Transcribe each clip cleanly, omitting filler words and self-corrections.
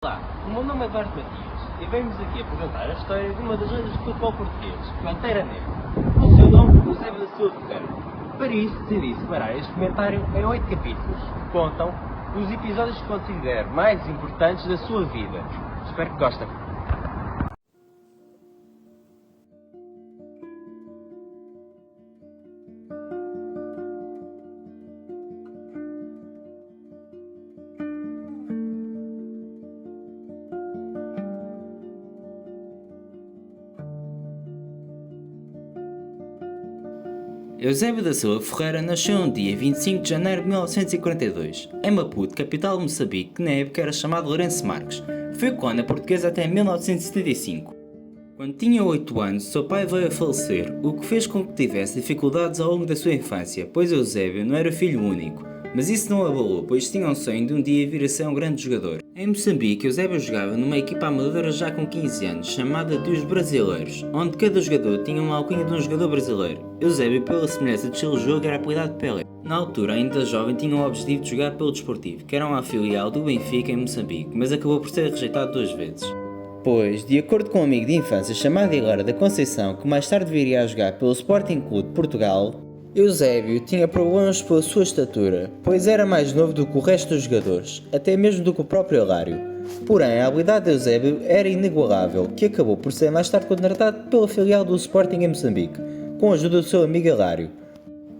Olá, o meu nome é Eduardo Matias e venho-vos aqui apresentar a história de uma das lendas do futebol português, Pantera Negra, o seu nome Eusébio da Silva Ferreira. Para isso decidi separar este comentário em 8 capítulos, que contam os episódios que considero mais importantes da sua vida. Espero que gostem. Eusébio da Silva Ferreira nasceu no dia 25 de janeiro de 1942, em Maputo, capital de Moçambique, que na época era chamado Lourenço Marques. Foi colónia portuguesa até 1975. Quando tinha 8 anos, seu pai veio a falecer, o que fez com que tivesse dificuldades ao longo da sua infância, pois Eusébio não era filho único. Mas isso não o abalou, pois tinha um sonho de um dia vir a ser um grande jogador. Em Moçambique, Eusébio jogava numa equipa amadora já com 15 anos, chamada de Os Brasileiros, onde cada jogador tinha uma alcunha de um jogador brasileiro. Eusébio, pela semelhança de estilo de jogo, era apelidado Pelé. Na altura, ainda jovem, tinha o objetivo de jogar pelo Desportivo, que era uma filial do Benfica em Moçambique, mas acabou por ser rejeitado 2 vezes. Pois, de acordo com um amigo de infância chamado Hilário da Conceição, que mais tarde viria a jogar pelo Sporting Clube de Portugal, Eusébio tinha problemas pela sua estatura, pois era mais novo do que o resto dos jogadores, até mesmo do que o próprio Hilário. Porém, a habilidade de Eusébio era inigualável, que acabou por ser mais tarde contratado pela filial do Sporting em Moçambique, com a ajuda do seu amigo Hilário.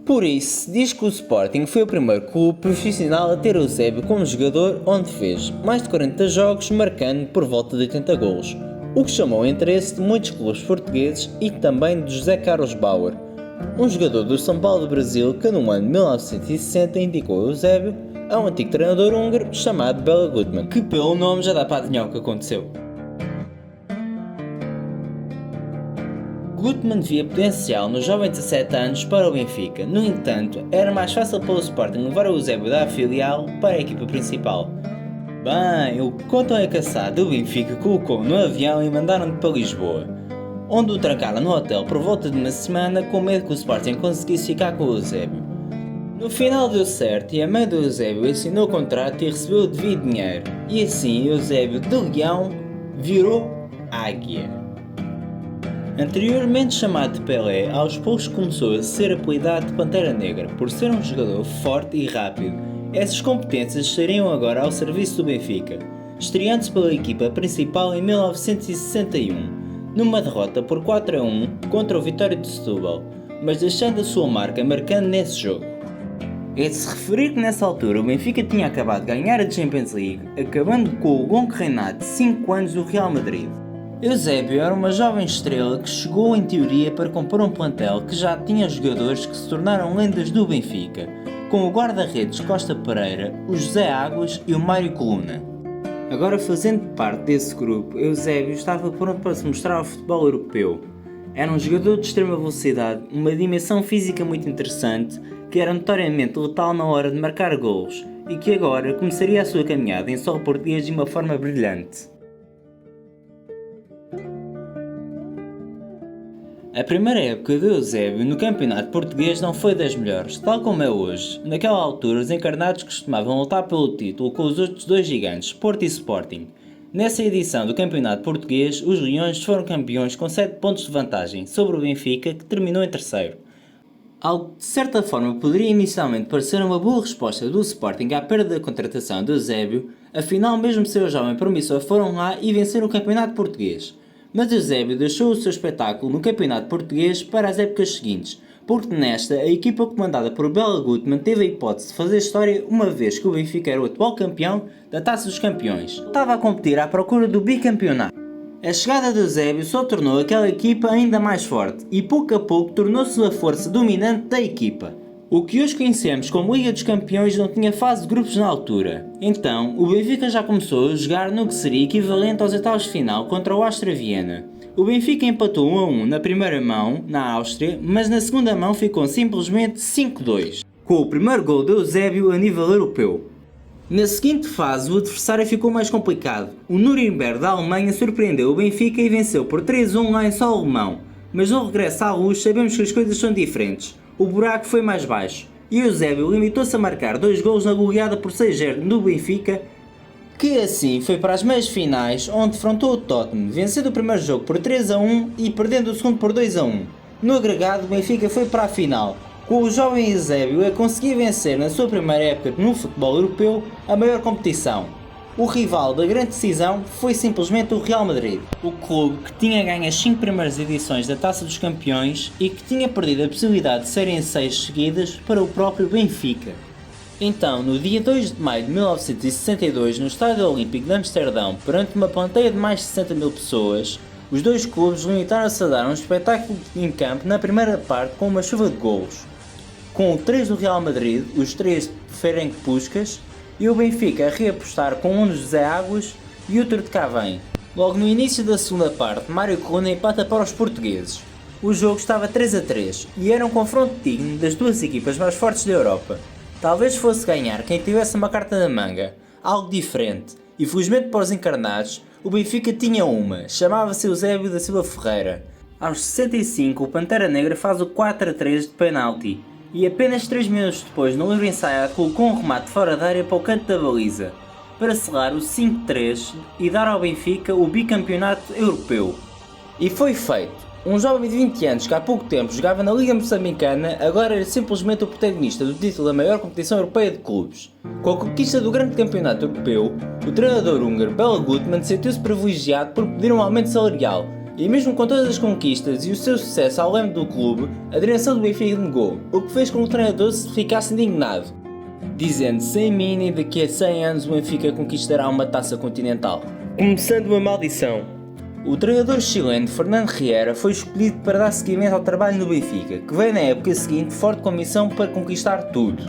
Por isso, diz que o Sporting foi o primeiro clube profissional a ter Eusébio como jogador, onde fez mais de 40 jogos, marcando por volta de 80 golos, o que chamou o interesse de muitos clubes portugueses e também de José Carlos Bauer, um jogador do São Paulo do Brasil que no ano de 1960 indicou Eusébio a um antigo treinador húngaro chamado Bela Gutmann, que pelo nome já dá para adivinhar o que aconteceu. Gutmann via potencial no jovem de 17 anos para o Benfica, no entanto, era mais fácil para o Sporting levar o Eusébio da filial para a equipa principal. Bem, o que contam é que a SAD do Benfica colocou no avião e mandaram-no para Lisboa, onde o trancaram no hotel por volta de uma semana com medo que o Sporting conseguisse ficar com o Eusébio. No final deu certo e a mãe do Eusébio assinou o contrato e recebeu o devido dinheiro, e assim Eusébio de leão virou águia. Anteriormente chamado de Pelé, aos poucos começou a ser apelidado de Pantera Negra por ser um jogador forte e rápido. Essas competências estariam agora ao serviço do Benfica, estreando-se pela equipa principal em 1961. Numa derrota por 4-1 contra o Vitória de Setúbal, mas deixando a sua marca marcando nesse jogo. É de se referir que nessa altura o Benfica tinha acabado de ganhar a Champions League, acabando com o longo reinado de 5 anos do Real Madrid. Eusébio era uma jovem estrela que chegou em teoria para compor um plantel que já tinha jogadores que se tornaram lendas do Benfica, como o guarda-redes Costa Pereira, o José Águas e o Mário Coluna. Agora, fazendo parte desse grupo, Eusébio estava pronto para se mostrar ao futebol europeu. Era um jogador de extrema velocidade, uma dimensão física muito interessante, que era notoriamente letal na hora de marcar golos e que agora começaria a sua caminhada em solo português de uma forma brilhante. A primeira época de Eusébio no campeonato português não foi das melhores, tal como é hoje. Naquela altura, os encarnados costumavam lutar pelo título com os outros dois gigantes, Porto e Sporting. Nessa edição do campeonato português, os Leões foram campeões com 7 pontos de vantagem sobre o Benfica, que terminou em terceiro. Algo que de certa forma poderia inicialmente parecer uma boa resposta do Sporting à perda da contratação de Eusébio, afinal mesmo seu jovem promissor foram lá e venceram o campeonato português. Mas Eusébio deixou o seu espetáculo no campeonato português para as épocas seguintes, porque nesta a equipa comandada por Bela Gutmann teve a hipótese de fazer história uma vez que o Benfica era o atual campeão da Taça dos Campeões. Estava a competir à procura do bicampeonato. A chegada de Eusébio só tornou aquela equipa ainda mais forte e pouco a pouco tornou-se a força dominante da equipa. O que hoje conhecemos como Liga dos Campeões não tinha fase de grupos na altura. Então, o Benfica já começou a jogar no que seria equivalente aos oitavos de final contra o Áustria Viena. O Benfica empatou 1-1 na primeira mão, na Áustria, mas na segunda mão ficou simplesmente 5-2, com o primeiro gol de Eusébio a nível europeu. Na seguinte fase, o adversário ficou mais complicado. O Nuremberg da Alemanha surpreendeu o Benfica e venceu por 3-1 lá em solo alemão. Mas no regresso à luz sabemos que as coisas são diferentes. O buraco foi mais baixo e Eusébio limitou-se a marcar 2 golos na goleada por 6-0 no Benfica que assim foi para as meias finais, onde defrontou o Tottenham, vencendo o primeiro jogo por 3-1 e perdendo o segundo por 2-1. No agregado, o Benfica foi para a final, com o jovem Eusébio a conseguir vencer na sua primeira época no futebol europeu a maior competição. O rival da grande decisão foi simplesmente o Real Madrid, o clube que tinha ganho as 5 primeiras edições da Taça dos Campeões e que tinha perdido a possibilidade de serem 6 seguidas para o próprio Benfica. Então, no dia 2 de maio de 1962, no Estádio Olímpico de Amsterdão, perante uma plateia de mais de 60 mil pessoas, os dois clubes limitaram-se a dar um espetáculo em campo na primeira parte com uma chuva de golos, com 3 do Real Madrid, os 3 de Ferenc Puskás, e o Benfica a reapostar com um de José Águas e outro de Cavém. Logo no início da segunda parte, Mário Coluna empata para os portugueses. O jogo estava 3-3 e era um confronto digno das duas equipas mais fortes da Europa. Talvez fosse ganhar quem tivesse uma carta na manga, algo diferente, e felizmente para os encarnados, o Benfica tinha uma, chamava-se Eusébio da Silva Ferreira. Aos 65, o Pantera Negra faz o 4-3 de penalti, e apenas 3 minutos depois, no livre ensaiado, colocou um remate fora da área para o canto da baliza, para selar o 5-3 e dar ao Benfica o bicampeonato europeu. E foi feito. Um jovem de 20 anos que há pouco tempo jogava na Liga Moçambicana agora era simplesmente o protagonista do título da maior competição europeia de clubes. Com a conquista do grande campeonato europeu, o treinador húngaro Bela Gutmann sentiu-se privilegiado por pedir um aumento salarial, e mesmo com todas as conquistas e o seu sucesso ao leme do clube, a direção do Benfica negou, o que fez com que o treinador se ficasse indignado, dizendo: sem mim nem daqui a 100 anos o Benfica conquistará uma taça continental. Começando uma maldição. O treinador chileno Fernando Riera foi escolhido para dar seguimento ao trabalho no Benfica, que veio na época seguinte forte com a missão para conquistar tudo.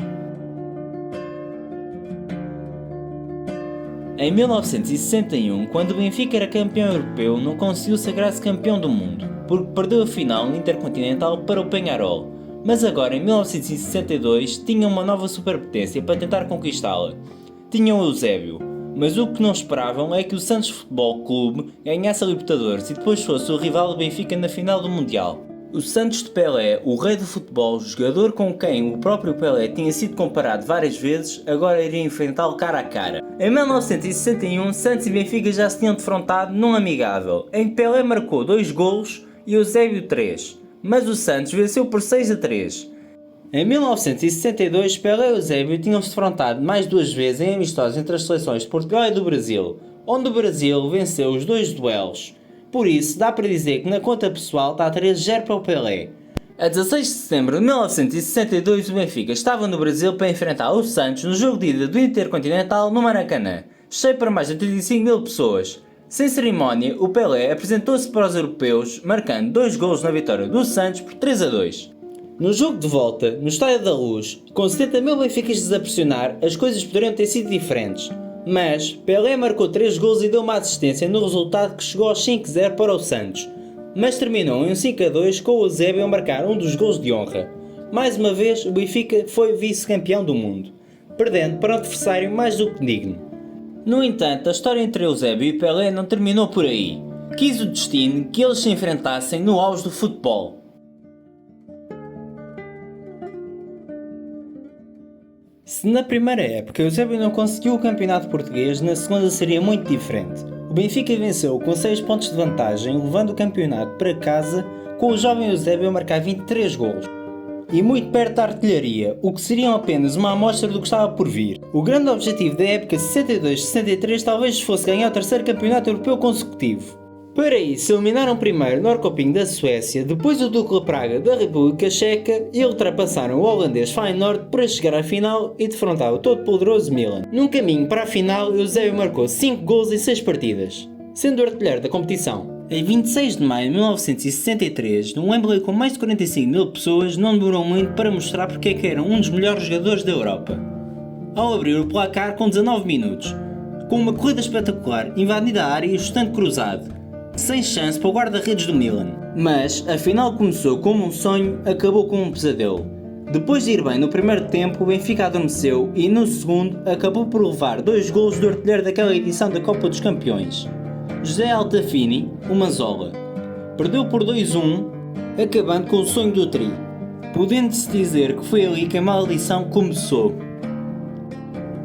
Em 1961, quando o Benfica era campeão europeu, não conseguiu sagrar-se campeão do mundo, porque perdeu a final no Intercontinental para o Peñarol. Mas agora, em 1962, tinha uma nova superpotência para tentar conquistá-la. Tinham o Eusébio. Mas o que não esperavam é que o Santos Futebol Clube ganhasse a Libertadores e depois fosse o rival do Benfica na final do Mundial. O Santos de Pelé, o rei do futebol, jogador com quem o próprio Pelé tinha sido comparado várias vezes, agora iria enfrentá-lo cara a cara. Em 1961, Santos e Benfica já se tinham defrontado num amigável, em que Pelé marcou 2 golos e Eusébio 3, mas o Santos venceu por 6-3. Em 1962, Pelé e Eusébio tinham-se defrontado mais 2 vezes em amistosos entre as seleções de Portugal e do Brasil, onde o Brasil venceu os 2 duelos. Por isso, dá para dizer que na conta pessoal está 3-0 para o Pelé. A 16 de setembro de 1962, o Benfica estava no Brasil para enfrentar o Santos no jogo de ida do Intercontinental no Maracanã, cheio para mais de 35 mil pessoas. Sem cerimónia, o Pelé apresentou-se para os europeus, marcando 2 golos na vitória do Santos por 3-2. No jogo de volta, no Estádio da Luz, com 70 mil benfiquistas a pressionar, as coisas poderiam ter sido diferentes. Mas Pelé marcou 3 golos e deu uma assistência no resultado que chegou aos 5-0 para o Santos. Mas terminou em um 5-2 com o Eusébio a marcar um dos golos de honra. Mais uma vez, o Benfica foi vice-campeão do mundo, perdendo para um adversário mais do que digno. No entanto, a história entre Eusébio e Pelé não terminou por aí. Quis o destino que eles se enfrentassem no auge do futebol. Se na primeira época Eusébio não conseguiu o campeonato português, na segunda seria muito diferente. O Benfica venceu com 6 pontos de vantagem, levando o campeonato para casa, com o jovem Eusébio a marcar 23 golos. E muito perto da artilharia, o que seriam apenas uma amostra do que estava por vir. O grande objetivo da época 62-63 talvez fosse ganhar o 3º campeonato europeu consecutivo. Para isso, eliminaram primeiro o Norrköping da Suécia, depois o Dukla Praga da República Checa e ultrapassaram o holandês Feyenoord para chegar à final e defrontar o todo-poderoso Milan. Num caminho para a final, Eusébio marcou 5 gols em 6 partidas, sendo o artilheiro da competição. Em 26 de maio de 1963, num Wembley com mais de 45 mil pessoas, não demorou muito para mostrar porque é que era um dos melhores jogadores da Europa. Ao abrir o placar com 19 minutos, com uma corrida espetacular, invadindo a área e chutando cruzado, sem chance para o guarda-redes do Milan. Mas, a final começou como um sonho, acabou como um pesadelo. Depois de ir bem no primeiro tempo, o Benfica adormeceu e no segundo acabou por levar 2 golos do artilheiro daquela edição da Copa dos Campeões, José Altafini, o Mazola. Perdeu por 2-1, acabando com o sonho do tri, podendo-se dizer que foi ali que a maldição começou.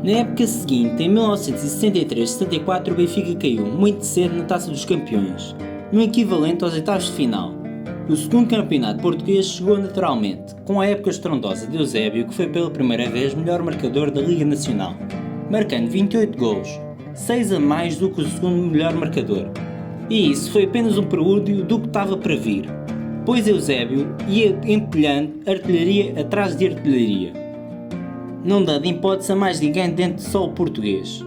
Na época seguinte, em 1963-64, o Benfica caiu muito cedo na Taça dos Campeões, no equivalente aos oitavos de final. O segundo campeonato português chegou naturalmente, com a época estrondosa de Eusébio, que foi pela primeira vez melhor marcador da Liga Nacional, marcando 28 golos, 6 a mais do que o segundo melhor marcador. E isso foi apenas um prelúdio do que estava para vir, pois Eusébio ia empilhando artilharia atrás de artilharia, não dando hipótese a mais ninguém dentro de só o português.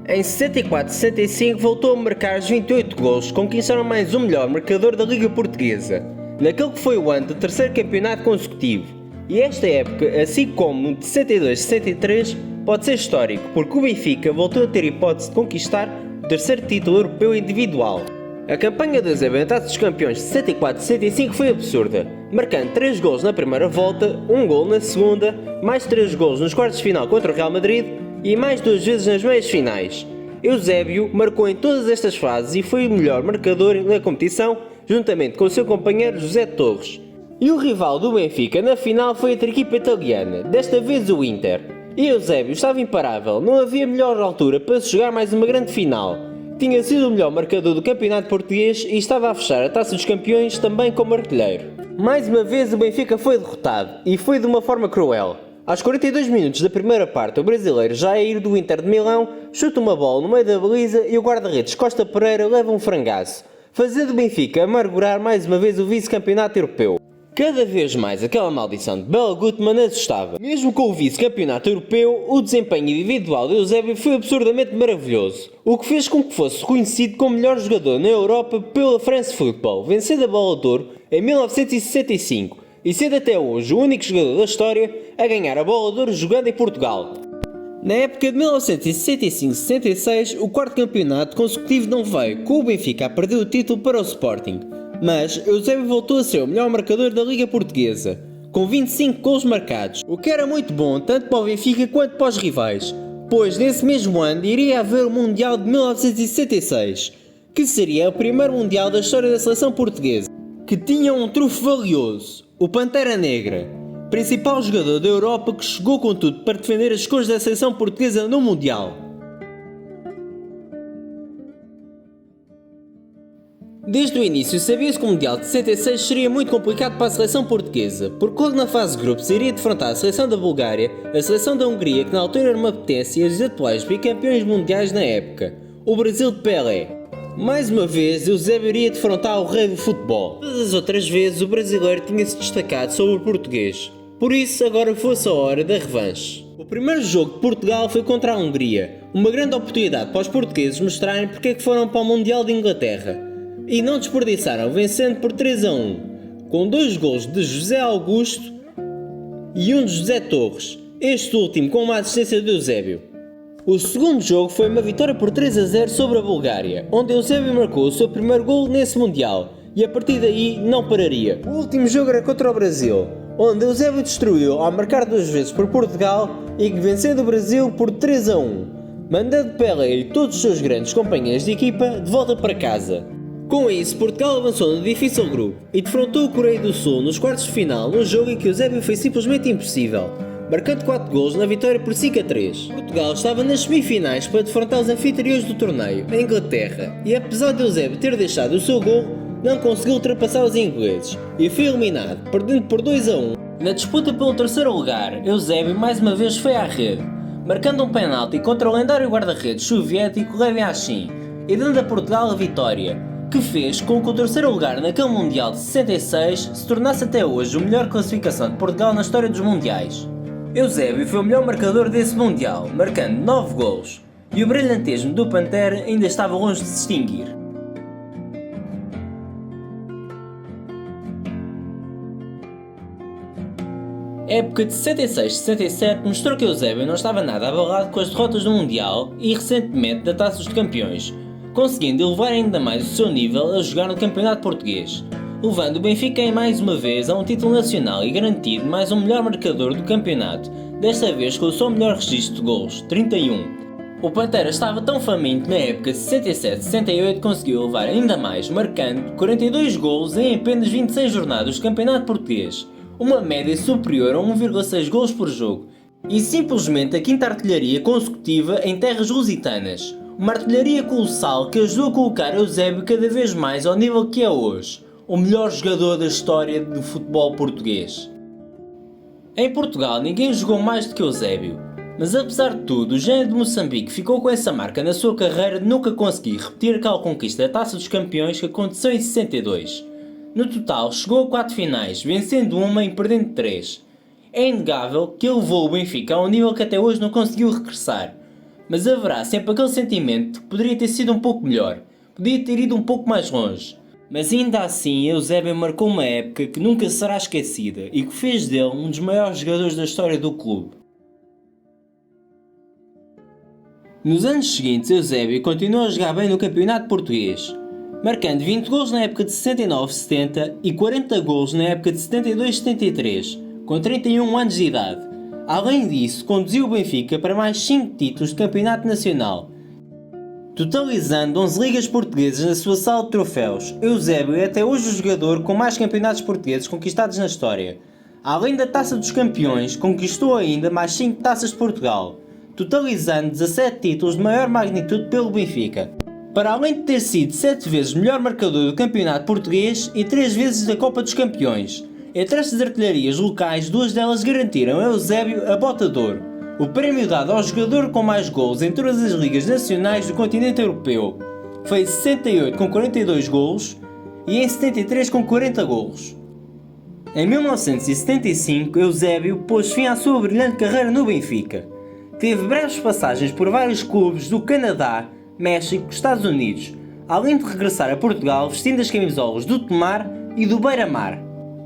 Em 64-65 voltou a marcar os 28 golos, conquistaram mais um melhor marcador da Liga Portuguesa, naquele que foi o ano do terceiro campeonato consecutivo. E esta época, assim como no de 62-63, pode ser histórico, porque o Benfica voltou a ter hipótese de conquistar o terceiro título europeu individual. A campanha do Eusébio na Taça dos Campeões de 64-65 foi absurda, marcando 3 golos na primeira volta, 1 gol na segunda, mais 3 golos nos quartos de final contra o Real Madrid e mais 2 vezes nas meias finais. Eusébio marcou em todas estas fases e foi o melhor marcador na competição, juntamente com o seu companheiro José Torres. E o rival do Benfica na final foi outra equipa italiana, desta vez o Inter. E Eusébio estava imparável, não havia melhor altura para se jogar mais uma grande final. Tinha sido o melhor marcador do campeonato português e estava a fechar a Taça dos Campeões também como artilheiro. Mais uma vez o Benfica foi derrotado, e foi de uma forma cruel. Aos 42 minutos da primeira parte, o brasileiro Jair do Inter de Milão chuta uma bola no meio da baliza e o guarda-redes Costa Pereira leva um frangaço, fazendo o Benfica amargurar mais uma vez o vice-campeonato europeu. Cada vez mais aquela maldição de Bela Gutmann assustava. Mesmo com o vice-campeonato europeu, o desempenho individual de Eusébio foi absurdamente maravilhoso, o que fez com que fosse reconhecido como melhor jogador na Europa pela France Football, vencendo a Bola de Ouro em 1965 e sendo até hoje o único jogador da história a ganhar a Bola de Ouro jogando em Portugal. Na época de 1965-66, o quarto campeonato consecutivo não veio, com o Benfica a perder o título para o Sporting. Mas Eusébio voltou a ser o melhor marcador da Liga Portuguesa, com 25 gols marcados, o que era muito bom tanto para o Benfica quanto para os rivais, pois nesse mesmo ano iria haver o Mundial de 1966, que seria o primeiro Mundial da história da seleção portuguesa, que tinha um trunfo valioso, o Pantera Negra, principal jogador da Europa que chegou com tudo para defender as cores da seleção portuguesa no Mundial. Desde o início sabia-se que o Mundial de 66 seria muito complicado para a seleção portuguesa, porque logo na fase de grupos iria defrontar a seleção da Bulgária, a seleção da Hungria, que na altura era uma potência, e os atuais bicampeões mundiais na época, o Brasil de Pelé. Mais uma vez, Eusébio iria defrontar o rei do futebol. Todas as outras vezes o brasileiro tinha-se destacado sobre o português, por isso agora fosse a hora da revanche. O primeiro jogo de Portugal foi contra a Hungria, uma grande oportunidade para os portugueses mostrarem porque é que foram para o Mundial de Inglaterra. E não desperdiçaram, vencendo por 3-1, com 2 gols de José Augusto e um de José Torres, este último com uma assistência de Eusébio. O segundo jogo foi uma vitória por 3-0 sobre a Bulgária, onde Eusébio marcou o seu primeiro gol nesse Mundial, e a partir daí não pararia. O último jogo era contra o Brasil, onde Eusébio destruiu ao marcar 2 vezes por Portugal e vencendo o Brasil por 3-1, mandando Pelé e todos os seus grandes companheiros de equipa de volta para casa. Com isso, Portugal avançou no difícil grupo e defrontou a Coreia do Sul nos quartos de final, num jogo em que Eusébio foi simplesmente impossível, marcando 4 gols na vitória por 5-3. Portugal estava nas semifinais para defrontar os anfitriões do torneio, a Inglaterra, e apesar de Eusébio ter deixado o seu gol, não conseguiu ultrapassar os ingleses e foi eliminado, perdendo por 2-1. Na disputa pelo terceiro lugar, Eusébio mais uma vez foi à rede, marcando um penalti contra o lendário guarda-redes soviético Lev Yashin e dando a Portugal a vitória, que fez com que o terceiro lugar naquele Mundial de 66 se tornasse até hoje a melhor classificação de Portugal na história dos Mundiais. Eusébio foi o melhor marcador desse Mundial, marcando 9 golos, e o brilhantismo do Pantera ainda estava longe de se extinguir. A época de 66-67 mostrou que Eusébio não estava nada abalado com as derrotas do Mundial e recentemente da Taça dos Campeões, conseguindo elevar ainda mais o seu nível a jogar no Campeonato Português, levando o Benfica em mais uma vez a um título nacional e garantido mais um melhor marcador do campeonato, desta vez com o seu melhor registro de golos, 31. O Pantera estava tão faminto na época de 67-68 que conseguiu elevar ainda mais, marcando 42 golos em apenas 26 jornadas do Campeonato Português, uma média superior a 1,6 golos por jogo, e simplesmente a quinta artilharia consecutiva em terras lusitanas. Uma artilharia colossal que ajudou a colocar Eusébio cada vez mais ao nível que é hoje, o melhor jogador da história do futebol português. Em Portugal ninguém jogou mais do que Eusébio, mas apesar de tudo, o gênio de Moçambique ficou com essa marca na sua carreira de nunca conseguir repetir aquela conquista da Taça dos Campeões que aconteceu em 62. No total, chegou a 4 finais, vencendo uma e perdendo 3. É inegável que ele levou o Benfica a um nível que até hoje não conseguiu regressar, mas haverá sempre aquele sentimento de que poderia ter sido um pouco melhor, podia ter ido um pouco mais longe. Mas ainda assim, Eusébio marcou uma época que nunca será esquecida e que fez dele um dos maiores jogadores da história do clube. Nos anos seguintes, Eusébio continuou a jogar bem no campeonato português, marcando 20 gols na época de 79-70 e 40 gols na época de 72-73, com 31 anos de idade. Além disso, conduziu o Benfica para mais 5 títulos de campeonato nacional, totalizando 11 ligas portuguesas na sua sala de troféus. Eusébio é até hoje o jogador com mais campeonatos portugueses conquistados na história. Além da Taça dos Campeões, conquistou ainda mais 5 Taças de Portugal, totalizando 17 títulos de maior magnitude pelo Benfica, para além de ter sido 7 vezes melhor marcador do campeonato português e 3 vezes da Copa dos Campeões. Entre estas artilharias locais, 2 delas garantiram a Eusébio a Bota de Ouro, o prémio dado ao jogador com mais gols em todas as ligas nacionais do continente europeu. Foi em 68 com 42 gols e em 73 com 40 gols. Em 1975, Eusébio pôs fim à sua brilhante carreira no Benfica. Teve breves passagens por vários clubes do Canadá, México e Estados Unidos, além de regressar a Portugal vestindo as camisolas do Tomar e do Beira-Mar.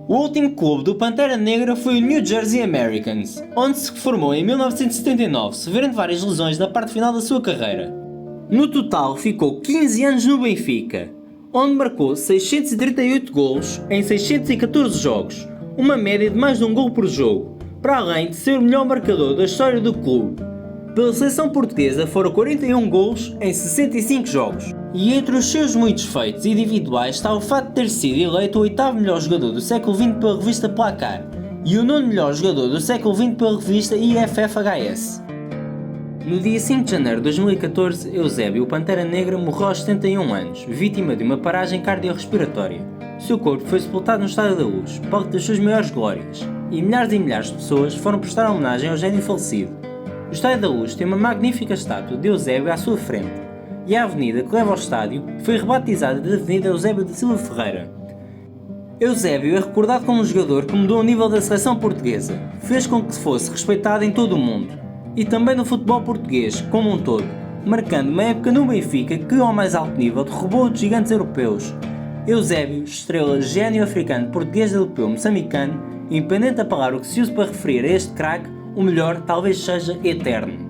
O último clube do Pantera Negra foi o New Jersey Americans, onde se formou em 1979, sofrendo várias lesões na parte final da sua carreira. No total ficou 15 anos no Benfica, onde marcou 638 golos em 614 jogos, uma média de mais de um gol por jogo, para além de ser o melhor marcador da história do clube. Pela seleção portuguesa foram 41 golos em 65 jogos. E entre os seus muitos feitos individuais está o fato de ter sido eleito o 8º melhor jogador do século XX pela revista Placar e o 9º melhor jogador do século XX pela revista IFFHS. No dia 5 de janeiro de 2014, Eusébio, o Pantera Negra, morreu aos 71 anos, vítima de uma paragem cardiorrespiratória. Seu corpo foi sepultado no Estádio da Luz, palco das suas maiores glórias, e milhares de pessoas foram prestar homenagem ao gênio falecido. O Estádio da Luz tem uma magnífica estátua de Eusébio à sua frente, e a avenida que leva ao estádio foi rebatizada de Avenida Eusébio de Silva Ferreira. Eusébio é recordado como um jogador que mudou o nível da seleção portuguesa, fez com que fosse respeitado em todo o mundo, e também no futebol português como um todo, marcando uma época no Benfica que ao mais alto nível derrubou os gigantes europeus. Eusébio, estrela gênio africano português europeu moçambicano, independente da palavra que se use para referir a este craque, o melhor talvez seja eterno.